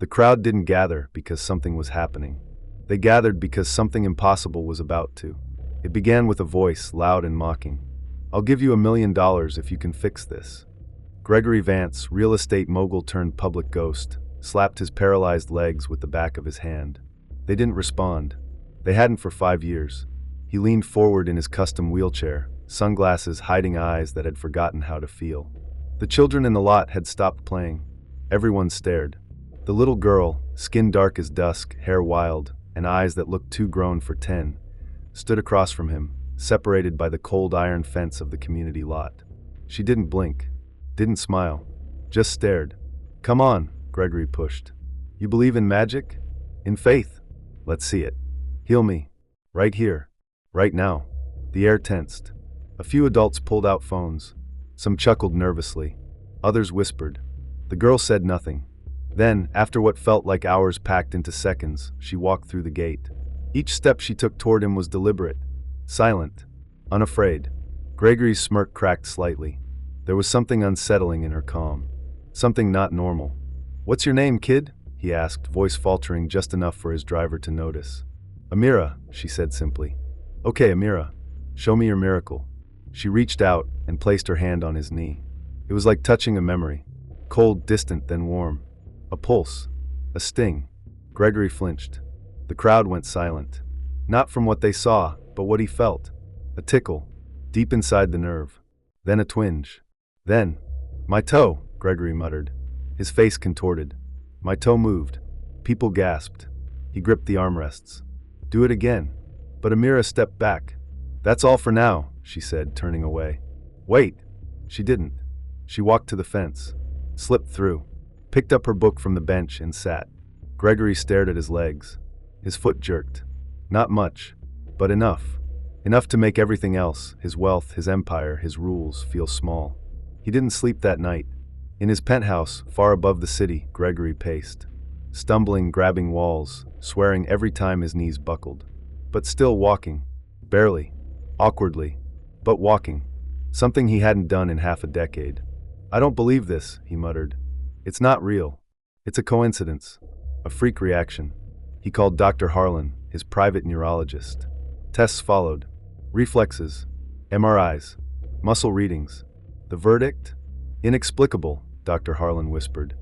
The crowd didn't gather because something was happening. They gathered because something impossible was about to. It began with a voice, loud and mocking. "I'll give you $1 million if you can fix this." Gregory Vance, real estate mogul turned public ghost, slapped his paralyzed legs with the back of his hand. They didn't respond. They hadn't for 5 years. He leaned forward in his custom wheelchair, sunglasses hiding eyes that had forgotten how to feel. The children in the lot had stopped playing. Everyone stared. The little girl, skin dark as dusk, hair wild, and eyes that looked too grown for 10, stood across from him, separated by the cold iron fence of the community lot. She didn't blink, didn't smile, just stared. "Come on," Gregory pushed. "You believe in magic? In faith? Let's see it. Heal me. Right here. Right now." The air tensed. A few adults pulled out phones. Some chuckled nervously. Others whispered. The girl said nothing. Then, after what felt like hours packed into seconds, she walked through the gate. Each step she took toward him was deliberate, silent, unafraid. Gregory's smirk cracked slightly. There was something unsettling in her calm. Something not normal. "What's your name, kid?" he asked, voice faltering just enough for his driver to notice. "Amira," she said simply. "Okay, Amira. Show me your miracle." She reached out and placed her hand on his knee. It was like touching a memory. Cold, distant, then warm. A pulse. A sting. Gregory flinched. The crowd went silent. Not from what they saw, but what he felt. A tickle, deep inside the nerve. Then a twinge. Then, "My toe," Gregory muttered. His face contorted. "My toe moved." People gasped. He gripped the armrests. "Do it again." But Amira stepped back. "That's all for now," she said, turning away. "Wait." She didn't. She walked to the fence, slipped through, picked up her book from the bench and sat. Gregory stared at his legs. His foot jerked. Not much, but enough. Enough to make everything else, his wealth, his empire, his rules, feel small. He didn't sleep that night. In his penthouse, far above the city, Gregory paced. Stumbling, grabbing walls, swearing every time his knees buckled. But still walking. Barely. Awkwardly. But walking. Something he hadn't done in half a decade. "I don't believe this," he muttered. "It's not real. It's a coincidence. A freak reaction." He called Dr. Harlan, his private neurologist. Tests followed. Reflexes. MRIs. Muscle readings. The verdict? "Inexplicable," Dr. Harlan whispered.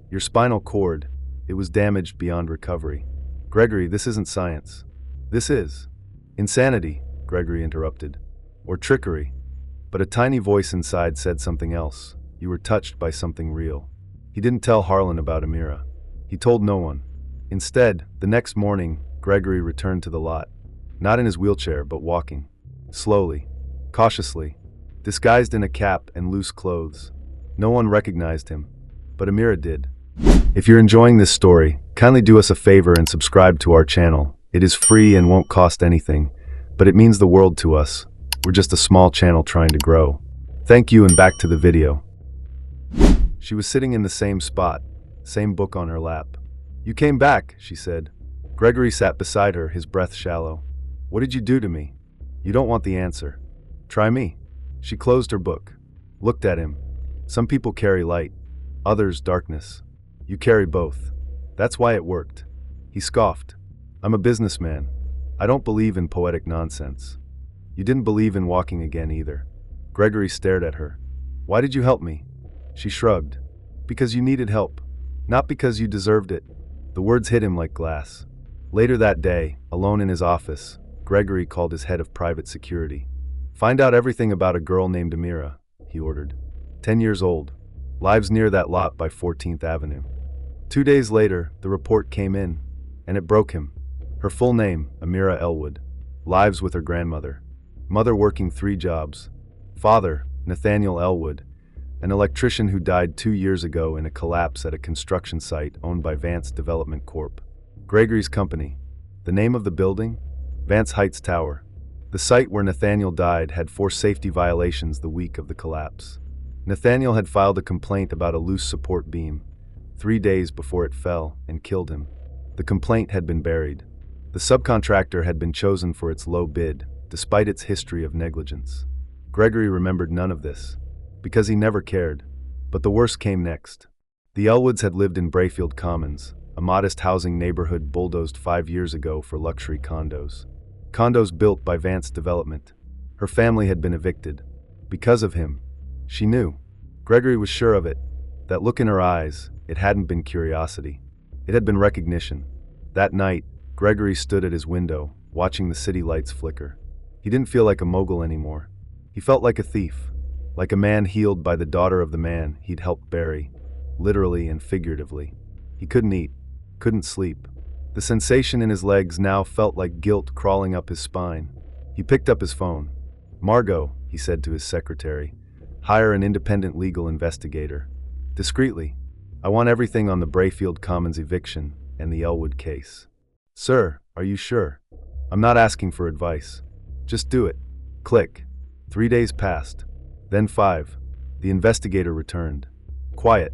"Your spinal cord. It was damaged beyond recovery." "Gregory, this isn't science. This is." "Insanity," Gregory interrupted. "Or trickery." But a tiny voice inside said something else. "You were touched by something real." He didn't tell Harlan about Amira. He told no one. Instead, the next morning, Gregory returned to the lot. Not in his wheelchair, but walking. Slowly. Cautiously. Disguised in a cap and loose clothes. No one recognized him. But Amira did. If you're enjoying this story, kindly do us a favor and subscribe to our channel. It is free and won't cost anything, but it means the world to us. We're just a small channel trying to grow. Thank you, and back to the video. She was sitting in the same spot, same book on her lap. "You came back," she said. Gregory sat beside her, his breath shallow. "What did you do to me?" "You don't want the answer. Try me." She closed her book, looked at him. "Some people carry light, others darkness. You carry both. That's why it worked." He scoffed. "I'm a businessman. I don't believe in poetic nonsense." "You didn't believe in walking again either." Gregory stared at her. "Why did you help me?" She shrugged. "Because you needed help. Not because you deserved it." The words hit him like glass. Later that day, alone in his office, Gregory called his head of private security. "Find out everything about a girl named Amira," he ordered. 10 years old. Lives near that lot by 14th Avenue. 2 days later, the report came in, and it broke him. Her full name, Amira Elwood. Lives with her grandmother. Mother working 3 jobs. Father, Nathaniel Elwood, an electrician who died 2 years ago in a collapse at a construction site owned by Vance Development Corp. Gregory's company. The name of the building? Vance Heights Tower. The site where Nathaniel died had 4 safety violations the week of the collapse. Nathaniel had filed a complaint about a loose support beam 3 days before it fell and killed him. The complaint had been buried. The subcontractor had been chosen for its low bid, despite its history of negligence. Gregory remembered none of this, because he never cared. But the worst came next. The Elwoods had lived in Brayfield Commons, a modest housing neighborhood bulldozed 5 years ago for luxury condos. Condos built by Vance Development. Her family had been evicted. Because of him. She knew. Gregory was sure of it. That look in her eyes, it hadn't been curiosity. It had been recognition. That night, Gregory stood at his window, watching the city lights flicker. He didn't feel like a mogul anymore. He felt like a thief. Like a man healed by the daughter of the man he'd helped bury, literally and figuratively. He couldn't eat, couldn't sleep. The sensation in his legs now felt like guilt crawling up his spine. He picked up his phone. "Margot," he said to his secretary, "hire an independent legal investigator. Discreetly. I want everything on the Brayfield Commons eviction and the Elwood case." "Sir, are you sure? I'm not asking for advice. Just do it." Click. 3 days passed. Then 5. The investigator returned. Quiet.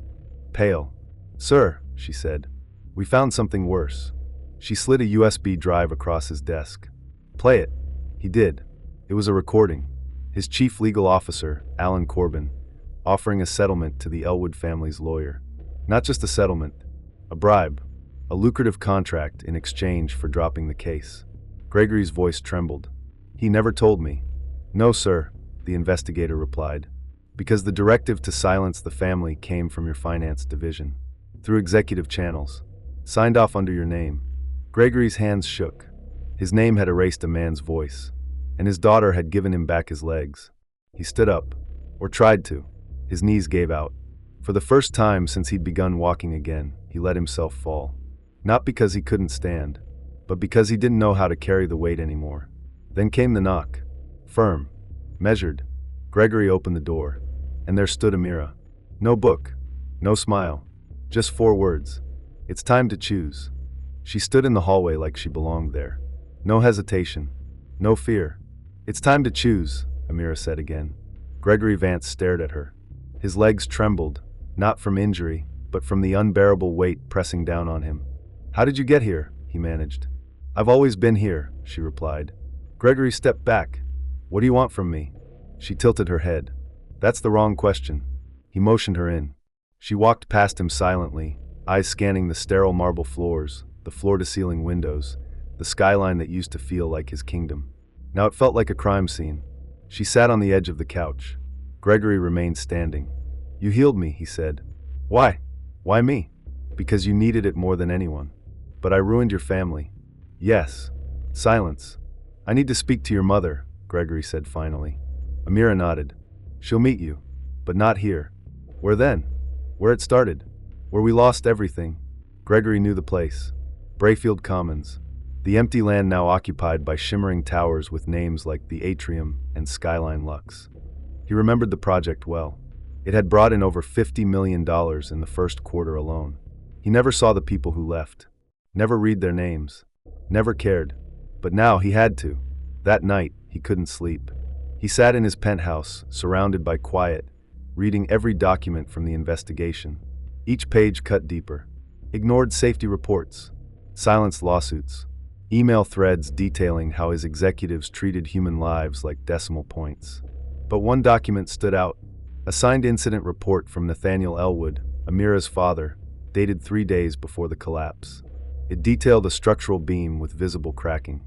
Pale. "Sir," she said, "we found something worse." She slid a USB drive across his desk. "Play it." He did. It was a recording. His chief legal officer, Alan Corbin, offering a settlement to the Elwood family's lawyer. Not just a settlement, a bribe, a lucrative contract in exchange for dropping the case. Gregory's voice trembled. "He never told me." "No, sir," the investigator replied, "because the directive to silence the family came from your finance division, through executive channels, signed off under your name." Gregory's hands shook. His name had erased a man's voice, and his daughter had given him back his legs. He stood up, or tried to. His knees gave out. For the first time since he'd begun walking again, he let himself fall. Not because he couldn't stand, but because he didn't know how to carry the weight anymore. Then came the knock. Firm. Measured. Gregory opened the door, and there stood Amira. No book. No smile. Just 4 words. "It's time to choose." She stood in the hallway like she belonged there. No hesitation. No fear. "It's time to choose," Amira said again. Gregory Vance stared at her. His legs trembled, not from injury, but from the unbearable weight pressing down on him. "How did you get here?" he managed. "I've always been here," she replied. Gregory stepped back. "What do you want from me?" She tilted her head. "That's the wrong question." He motioned her in. She walked past him silently, eyes scanning the sterile marble floors, the floor-to-ceiling windows, the skyline that used to feel like his kingdom. Now it felt like a crime scene. She sat on the edge of the couch. Gregory remained standing. "You healed me," he said. "Why? Why me?" "Because you needed it more than anyone." "But I ruined your family." "Yes." Silence. "I need to speak to your mother," Gregory said finally. Amira nodded. "She'll meet you. But not here." "Where then?" "Where it started. Where we lost everything." Gregory knew the place. Brayfield Commons. The empty land now occupied by shimmering towers with names like the Atrium and Skyline Lux. He remembered the project well. It had brought in over $50 million in the first quarter alone. He never saw the people who left. Never read their names. Never cared. But now he had to. That night, he couldn't sleep. He sat in his penthouse, surrounded by quiet, reading every document from the investigation. Each page cut deeper. Ignored safety reports. Silenced lawsuits. Email threads detailing how his executives treated human lives like decimal points. But one document stood out. A signed incident report from Nathaniel Elwood, Amira's father, dated 3 days before the collapse. It detailed a structural beam with visible cracking.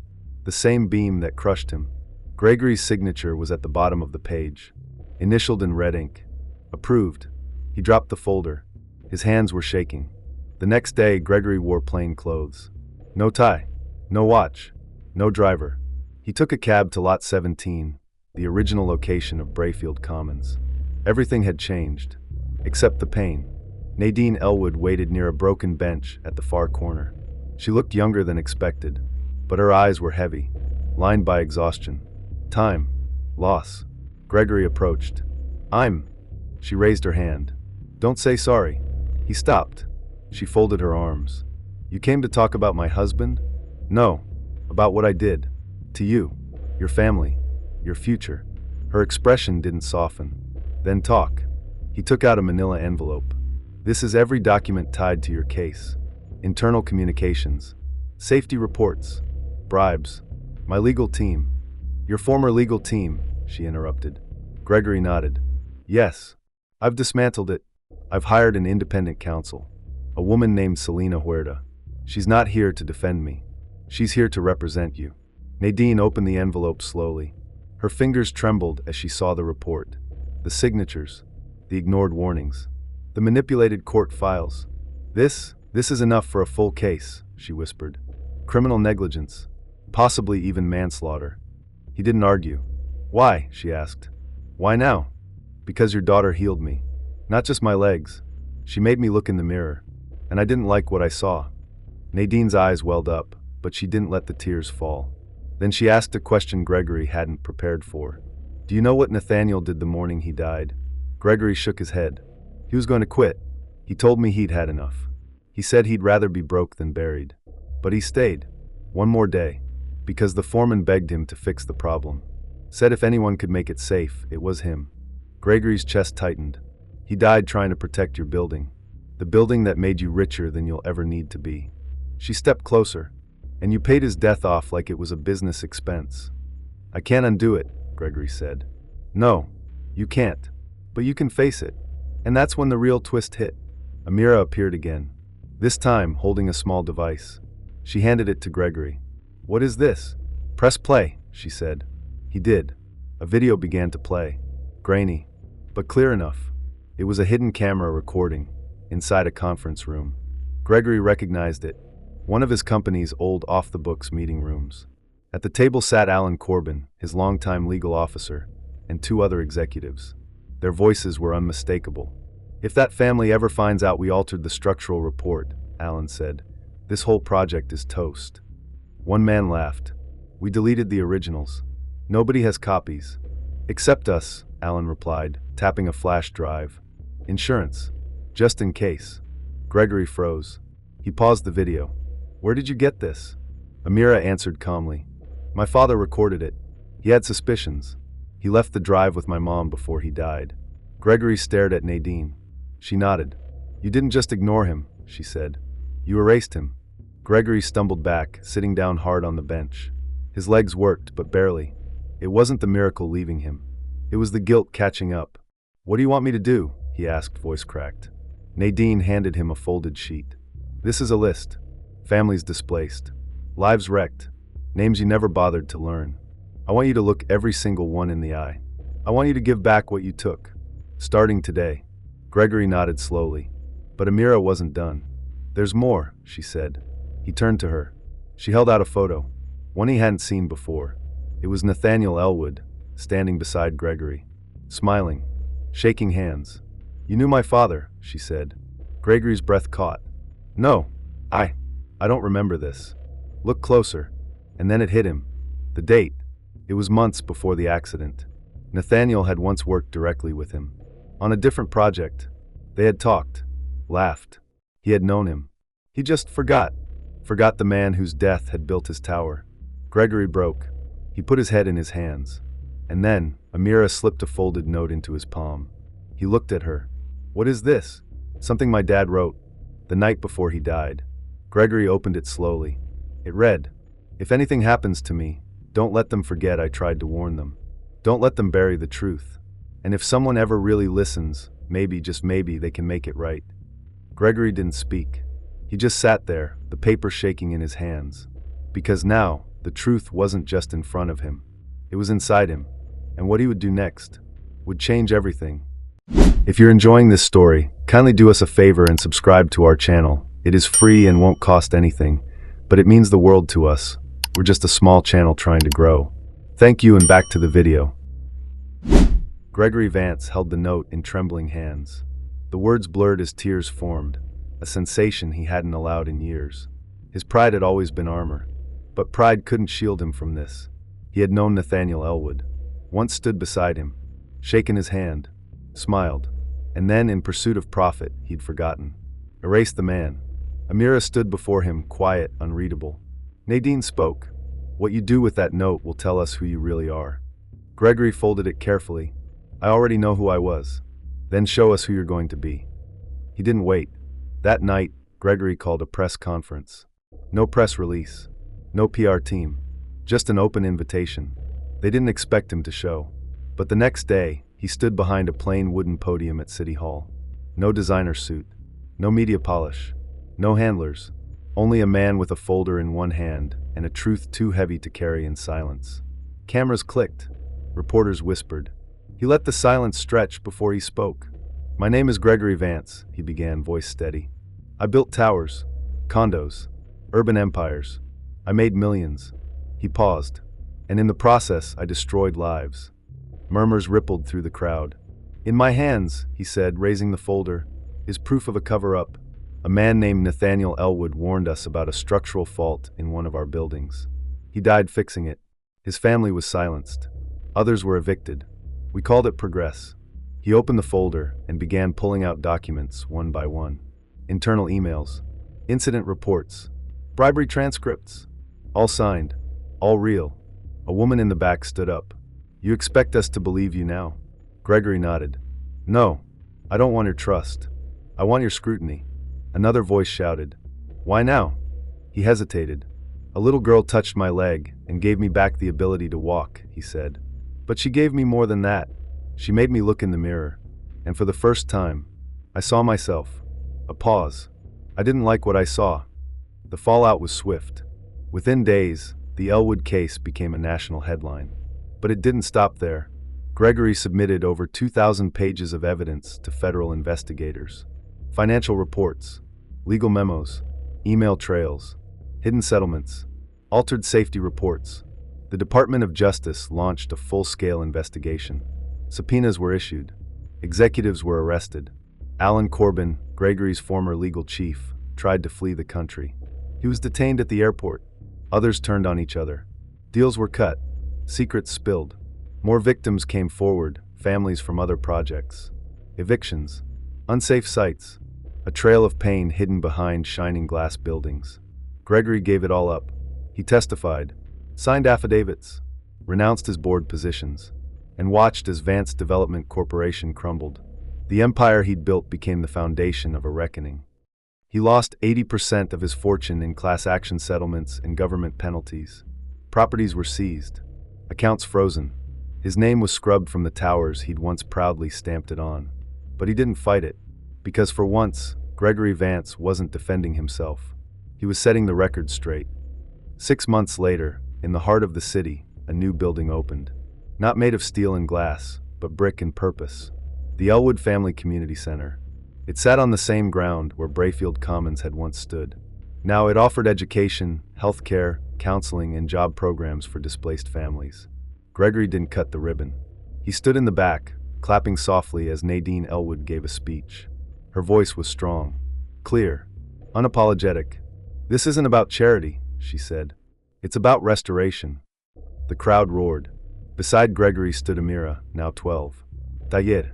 The same beam that crushed him. Gregory's signature was at the bottom of the page, initialed in red ink. Approved. He dropped the folder. His hands were shaking. The next day, Gregory wore plain clothes. No tie. No watch. No driver. He took a cab to Lot 17, the original location of Brayfield Commons. Everything had changed, except the pain. Nadine Elwood waited near a broken bench at the far corner. She looked younger than expected, but her eyes were heavy, lined by exhaustion. Time. Loss. Gregory approached. She raised her hand. "Don't say sorry." He stopped. She folded her arms. "You came to talk about my husband?" "No. About what I did. To you. Your family. Your future." Her expression didn't soften. "Then talk." He took out a manila envelope. "This is every document tied to your case. Internal communications. Safety reports. Bribes. My legal team." "Your former legal team," she interrupted. Gregory nodded. "Yes. I've dismantled it. I've hired an independent counsel. A woman named Selena Huerta. She's not here to defend me. She's here to represent you. Nadine opened the envelope slowly. Her fingers trembled as she saw the report. The signatures, the ignored warnings, the manipulated court files. This is enough for a full case, she whispered. Criminal negligence, possibly even manslaughter. He didn't argue. Why? She asked. Why now? Because your daughter healed me. Not just my legs. She made me look in the mirror, and I didn't like what I saw. Nadine's eyes welled up, but she didn't let the tears fall. Then she asked a question Gregory hadn't prepared for. Do you know what Nathaniel did the morning he died? Gregory shook his head. He was going to quit. He told me he'd had enough. He said he'd rather be broke than buried. But he stayed. One more day. Because the foreman begged him to fix the problem. Said if anyone could make it safe, it was him. Gregory's chest tightened. He died trying to protect your building. The building that made you richer than you'll ever need to be. She stepped closer. And you paid his death off like it was a business expense. I can't undo it, Gregory said. No, you can't. But you can face it. And that's when the real twist hit. Amira appeared again. This time holding a small device. She handed it to Gregory. What is this? Press play, she said. He did. A video began to play. Grainy, but clear enough. It was a hidden camera recording, inside a conference room. Gregory recognized it. One of his company's old off-the-books meeting rooms. At the table sat Alan Corbin, his longtime legal officer, and two other executives. Their voices were unmistakable. If that family ever finds out we altered the structural report, Alan said, this whole project is toast. One man laughed. We deleted the originals. Nobody has copies. Except us, Alan replied, tapping a flash drive. Insurance. Just in case. Gregory froze. He paused the video. Where did you get this? Amira answered calmly. My father recorded it. He had suspicions. He left the drive with my mom before he died. Gregory stared at Nadine. She nodded. You didn't just ignore him, she said. You erased him. Gregory stumbled back, sitting down hard on the bench. His legs worked, but barely. It wasn't the miracle leaving him. It was the guilt catching up. What do you want me to do? He asked, voice cracked. Nadine handed him a folded sheet. This is a list. Families displaced. Lives wrecked. Names you never bothered to learn. I want you to look every single one in the eye. I want you to give back what you took. Starting today. Gregory nodded slowly. But Amira wasn't done. There's more, she said. He turned to her. She held out a photo. One he hadn't seen before. It was Nathaniel Elwood, standing beside Gregory. Smiling. Shaking hands. You knew my father, she said. Gregory's breath caught. No. I don't remember this. Look closer. And then it hit him. The date. It was months before the accident. Nathaniel had once worked directly with him. On a different project. They had talked. Laughed. He had known him. He just forgot. Forgot the man whose death had built his tower. Gregory broke. He put his head in his hands. And then, Amira slipped a folded note into his palm. He looked at her. What is this? Something my dad wrote. The night before he died. Gregory opened it slowly. It read, If anything happens to me, don't let them forget I tried to warn them. Don't let them bury the truth. And if someone ever really listens, maybe, just maybe, they can make it right. Gregory didn't speak. He just sat there, the paper shaking in his hands. Because now, the truth wasn't just in front of him. It was inside him. And what he would do next would change everything. If you're enjoying this story, kindly do us a favor and subscribe to our channel. It is free and won't cost anything, but it means the world to us. We're just a small channel trying to grow. Thank you, and back to the video. Gregory Vance held the note in trembling hands. The words blurred as tears formed, a sensation he hadn't allowed in years. His pride had always been armor, but pride couldn't shield him from this. He had known Nathaniel Elwood, once stood beside him, shaken his hand, smiled, and then, in pursuit of profit, he'd forgotten. Erased the man. Amira stood before him, quiet, unreadable. Nadine spoke. What you do with that note will tell us who you really are. Gregory folded it carefully. I already know who I was. Then show us who you're going to be. He didn't wait. That night, Gregory called a press conference. No press release. No PR team. Just an open invitation. They didn't expect him to show. But the next day, he stood behind a plain wooden podium at City Hall. No designer suit. No media polish. No handlers. Only a man with a folder in one hand and a truth too heavy to carry in silence. Cameras clicked. Reporters whispered. He let the silence stretch before he spoke. "My name is Gregory Vance," he began, voice steady. "I built towers, condos, urban empires. I made millions." He paused. "And in the process, I destroyed lives." Murmurs rippled through the crowd. "In my hands," he said, raising the folder, "is proof of a cover-up. A man named Nathaniel Elwood warned us about a structural fault in one of our buildings. He died fixing it. His family was silenced. Others were evicted. We called it progress." He opened the folder and began pulling out documents one by one. Internal emails, incident reports, bribery transcripts, all signed, all real. A woman in the back stood up. "You expect us to believe you now?" Gregory nodded. "No, I don't want your trust. I want your scrutiny." Another voice shouted. "Why now?" He hesitated. "A little girl touched my leg and gave me back the ability to walk," he said. "But she gave me more than that. She made me look in the mirror. And for the first time, I saw myself." A pause. "I didn't like what I saw." The fallout was swift. Within days, the Elwood case became a national headline. But it didn't stop there. Gregory submitted over 2,000 pages of evidence to federal investigators. Financial reports, legal memos, email trails, hidden settlements, altered safety reports. The Department of Justice launched a full-scale investigation. Subpoenas were issued. Executives were arrested. Alan Corbin, Gregory's former legal chief, tried to flee the country. He was detained at the airport. Others turned on each other. Deals were cut. Secrets spilled. More victims came forward, families from other projects. Evictions. Unsafe sites. A trail of pain hidden behind shining glass buildings. Gregory gave it all up. He testified, signed affidavits, renounced his board positions, and watched as Vance Development Corporation crumbled. The empire he'd built became the foundation of a reckoning. He lost 80% of his fortune in class action settlements and government penalties. Properties were seized. Accounts frozen. His name was scrubbed from the towers he'd once proudly stamped it on. But he didn't fight it. Because for once, Gregory Vance wasn't defending himself. He was setting the record straight. 6 months later, in the heart of the city, a new building opened. Not made of steel and glass, but brick and purpose. The Elwood Family Community Center. It sat on the same ground where Brayfield Commons had once stood. Now it offered education, healthcare, counseling, and job programs for displaced families. Gregory didn't cut the ribbon. He stood in the back, clapping softly as Nadine Elwood gave a speech. Her voice was strong, clear, unapologetic. "This isn't about charity," she said. "It's about restoration." The crowd roared. Beside Gregory stood Amira, now 12. Tayer.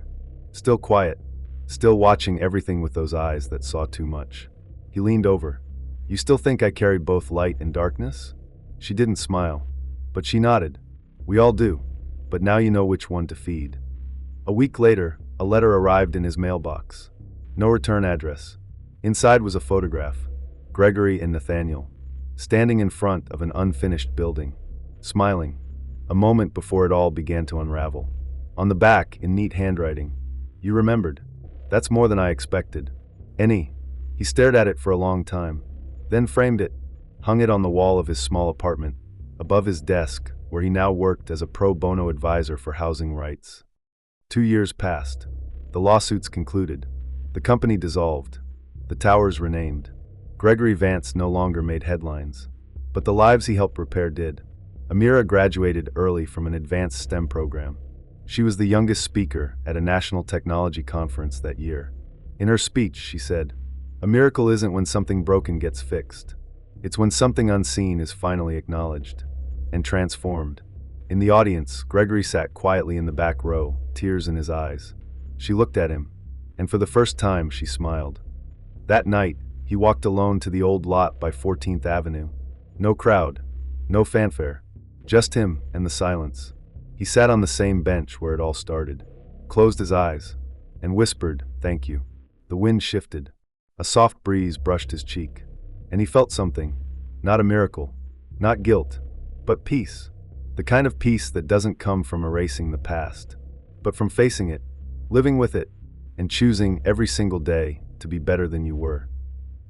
Still quiet, still watching everything with those eyes that saw too much. He leaned over. "You still think I carried both light and darkness?" She didn't smile, but she nodded. "We all do, but now you know which one to feed." A week later, a letter arrived in his mailbox. No return address. Inside was a photograph. Gregory and Nathaniel, standing in front of an unfinished building, smiling, a moment before it all began to unravel. On the back, in neat handwriting, "You remembered. That's more than I expected." He stared at it for a long time, then framed it, hung it on the wall of his small apartment, above his desk, where he now worked as a pro bono advisor for housing rights. 2 years passed. The lawsuits concluded. The company dissolved. The towers renamed. Gregory Vance no longer made headlines, but the lives he helped repair did. Amira graduated early from an advanced STEM program. She was the youngest speaker at a national technology conference that year. In her speech, she said, "A miracle isn't when something broken gets fixed. It's when something unseen is finally acknowledged and transformed." In the audience, Gregory sat quietly in the back row, tears in his eyes. She looked at him, and for the first time she smiled. That night, he walked alone to the old lot by 14th Avenue. No crowd, no fanfare, just him and the silence. He sat on the same bench where it all started, closed his eyes, and whispered, "Thank you." The wind shifted. A soft breeze brushed his cheek, and he felt something. Not a miracle, not guilt, but peace. The kind of peace that doesn't come from erasing the past, but from facing it, living with it, and choosing every single day to be better than you were.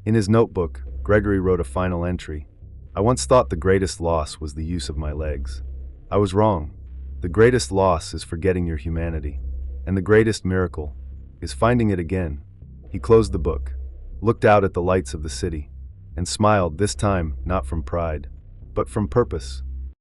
In his notebook, Gregory wrote a final entry. I once thought the greatest loss was the use of my legs. I was wrong. The greatest loss is forgetting your humanity. And the greatest miracle is finding it again. He closed the book, looked out at the lights of the city, and smiled, this time not from pride, but from purpose.